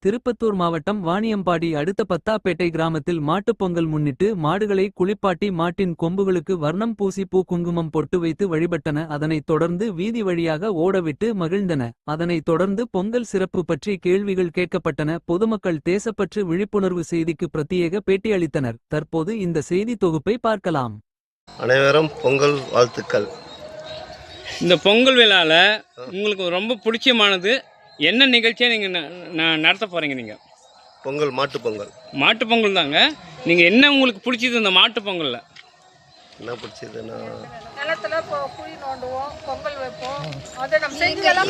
திருப்பத்தூர் மாவட்டம் வாணியம்பாடி அடுத்த பத்தாப்பேட்டை கிராமத்தில் மாட்டுப் பொங்கல் முன்னிட்டு மாடுகளை குளிப்பாட்டி மாட்டின் கொம்புகளுக்கு வர்ணம் பூசி பூ குங்குமம் பொட்டு வைத்து வழிபட்டன. அதனைத் தொடர்ந்து வீதி வழியாக ஓடவிட்டு மகிழ்ந்தன. அதனைத் தொடர்ந்து பொங்கல் சிறப்பு பற்றி கேள்விகள் கேட்கப்பட்டன. பொதுமக்கள் தேசப்பற்று விழிப்புணர்வு செய்திக்கு பிரத்யேக பேட்டியளித்தனர். தற்போது இந்த செய்தி தொகுப்பை பார்க்கலாம். அனைவரும் பொங்கல் வாழ்த்துக்கள். இந்த பொங்கல் விழாவில் உங்களுக்கு ரொம்ப பிடிச்சமானது என்ன நிகழ்ச்சியாக நீங்கள் நடத்த போகிறீங்க? நீங்கள் பொங்கல் மாட்டு பொங்கல் தாங்க. நீங்கள் என்ன உங்களுக்கு பிடிச்சது இந்த மாட்டு பொங்கலில்? என்ன பிடிச்சதுன்னா நிலத்துல குழி நோண்டுவோம், பொங்கல் வைப்போம்.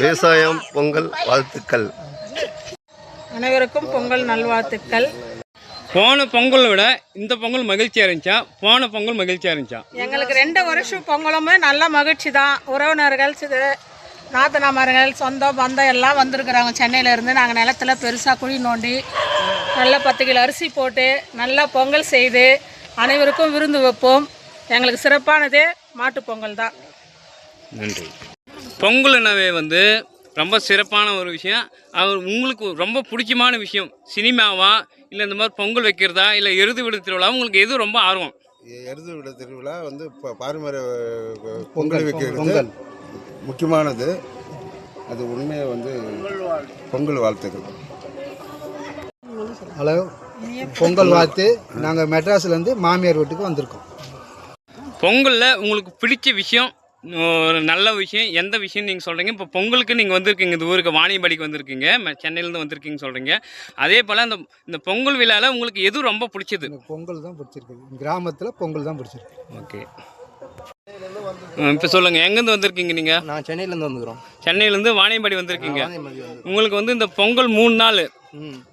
விவசாயம் பொங்கல் வாழ்த்துக்கள். அனைவருக்கும் பொங்கல் நல்வாழ்த்துக்கள். போன பொங்கலை விட இந்த பொங்கல் மகிழ்ச்சியாக இருந்துச்சா? போன பொங்கல் மகிழ்ச்சியாக இருந்துச்சா? எங்களுக்கு 2 வருஷம் பொங்கலுமே நல்ல மகிழ்ச்சி தான். உறவினர்கள் நாத்தனாமர்கள் சொந்தம் பந்தம் எல்லாம் வந்திருக்கிறாங்க சென்னையிலேருந்து. நாங்கள் நிலத்தில் பெருசாக குழி நோண்டி நல்லா 10 கிலோ அரிசி போட்டு நல்லா பொங்கல் செய்து அனைவருக்கும் விருந்து வைப்போம். எங்களுக்கு சிறப்பானதே மாட்டுப் பொங்கல் தான். நன்றி. பொங்கல்னாவே ரொம்ப சிறப்பான ஒரு விஷயம். உங்களுக்கு ரொம்ப பிடிச்சமான விஷயம் சினிமாவா இல்லை இந்த மாதிரி பொங்கல் வைக்கிறதா இல்லை எருது விட திருவிழா? உங்களுக்கு எது ரொம்ப ஆர்வம்? எருது விட திருவிழா பாரம்பரிய பொங்கல் வைக்கிறது முக்கியமானது. அது உண்மையை பொங்கல் வாழ்த்துக்கள். ஹலோ, பொங்கல் வாழ்த்து. நாங்கள் மெட்ராஸ்லேருந்து மாமியார் வீட்டுக்கு வந்திருக்கோம். பொங்கலில் உங்களுக்கு பிடிச்ச விஷயம், ஒரு நல்ல விஷயம் எந்த விஷயம் நீங்கள் சொல்கிறீங்க? இப்போ பொங்கலுக்கு நீங்கள் வந்திருக்கீங்க, இந்த ஊருக்கு வாணியம்பாடிக்கு வந்திருக்கீங்க, சென்னையிலேருந்து வந்திருக்கீங்கன்னு சொல்கிறீங்க. அதே போல் இந்த பொங்கல் விழாவில் உங்களுக்கு எது ரொம்ப பிடிச்சது? பொங்கல் தான் பிடிச்சிருக்கு. கிராமத்தில் பொங்கல் தான் பிடிச்சிருக்கு. ஓகே, இப்போ சொல்லுங்கள், எங்கேருந்து வந்திருக்கீங்க நீங்கள்? நான் சென்னையிலேருந்து வந்துக்கிறோம். சென்னையிலேருந்து வாணியம்பாடி வந்திருக்கீங்க. உங்களுக்கு இந்த பொங்கல் 3 நாள்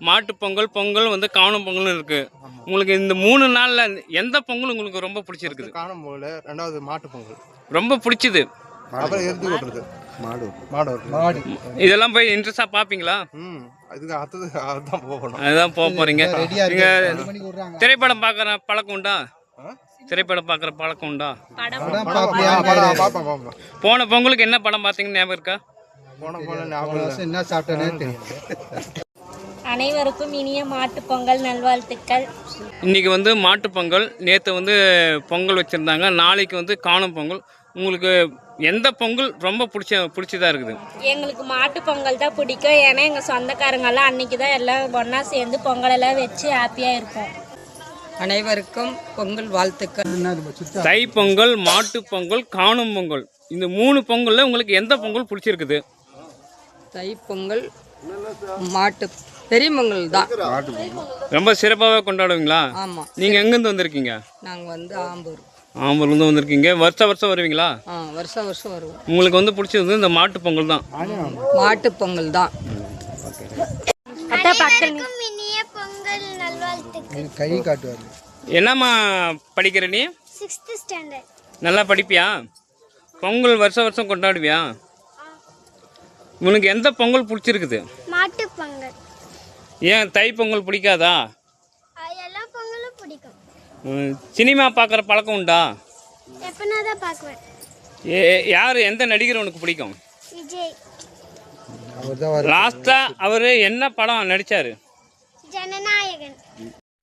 மாட்டு பொங்கல், பொங்கல் காணும் பொங்கல்னு இருக்குது. உங்களுக்கு இந்த 3 நாளில் எந்த பொங்கல் உங்களுக்கு ரொம்ப பிடிச்சிருக்குது? காணும் பொங்கல், 2வது மாட்டு பொங்கல் ரொம்ப பிடிச்சது. அப்புறம் எருது ஓட்டுறது, மாடு இதெல்லாம் போய் இன்ட்ரெஸ்டாக பார்ப்பீங்களா? இதுக்கு அடுத்தது அதுதான் போகணும். அதுதான் போக போகிறீங்க. நீங்கள் திரைப்படம் பார்க்குற பழக்கம் உண்டா? திரைப்படம் பார்க்குற பழக்கம் உண்டா? போன பொங்கலுக்கு என்ன படம் பார்த்தீங்கன்னு ஞாபகம் இருக்கா? போன பொங்கல் என்ன சாப்பிட்டேனே தெரியும். அனைவருக்கும் இனிய மாட்டு பொங்கல் நல்வாழ்த்துக்கள். இன்னைக்கு மாட்டு பொங்கல், நேற்று பொங்கல் வச்சுருந்தாங்க, நாளைக்கு காணும் பொங்கல். உங்களுக்கு எந்த பொங்கல் ரொம்ப பிடிச்சதா இருக்குது? எங்களுக்கு மாட்டு பொங்கல் தான் பிடிக்கும். ஏன்னா எங்கள் சொந்தக்காரங்கெல்லாம் அன்னைக்கு தான் எல்லாம் ஒன்றா சேர்ந்து பொங்கலெல்லாம் வச்சு ஹாப்பியாக இருப்போம். அனைவருக்கும் பொங்கல் வாழ்த்துக்கள். தை பொங்கல், மாட்டு பொங்கல், காணும் பொங்கல், இந்த 3 பொங்கலில் உங்களுக்கு எந்த பொங்கல் பிடிச்சிருக்குது? தை பொங்கல், மாட்டு பெரிய பொங்கல் தான் ரொம்ப சிறப்பாகவே கொண்டாடுவீங்களா? ஆமாம். நீங்கள் எங்கேருந்து வந்திருக்கீங்க? நாங்கள் ஆம்பூர்லேருந்து வந்திருக்கீங்க. வருஷம் வருவீங்களா? வருஷம் வருவோம். உங்களுக்கு பிடிச்சது இந்த மாட்டு பொங்கல் தான். மாட்டு பொங்கல் தான். கை காட்டுவார். என்னம்மா படிக்கிற நீ? 6th standard. நல்லா படிப்பியா? பொங்கல் வருஷம் கொண்டாடுவியா? உனக்கு எந்த பொங்கல் பிடிச்சிருக்குது? மாட்டு பொங்கல். ஏன் தை பொங்கல் பிடிக்காதா? எல்லா பொங்கலும் பிடிக்கும். சினிமா பார்க்குற பழக்கம் உண்டா? எப்பனா தான் பார்க்குவேன். யார், எந்த நடிகர் உனக்கு பிடிக்கும்? விஜய். லாஸ்ட்டாக அவர் என்ன படம் நடித்தார்? ஜனநாயகன்.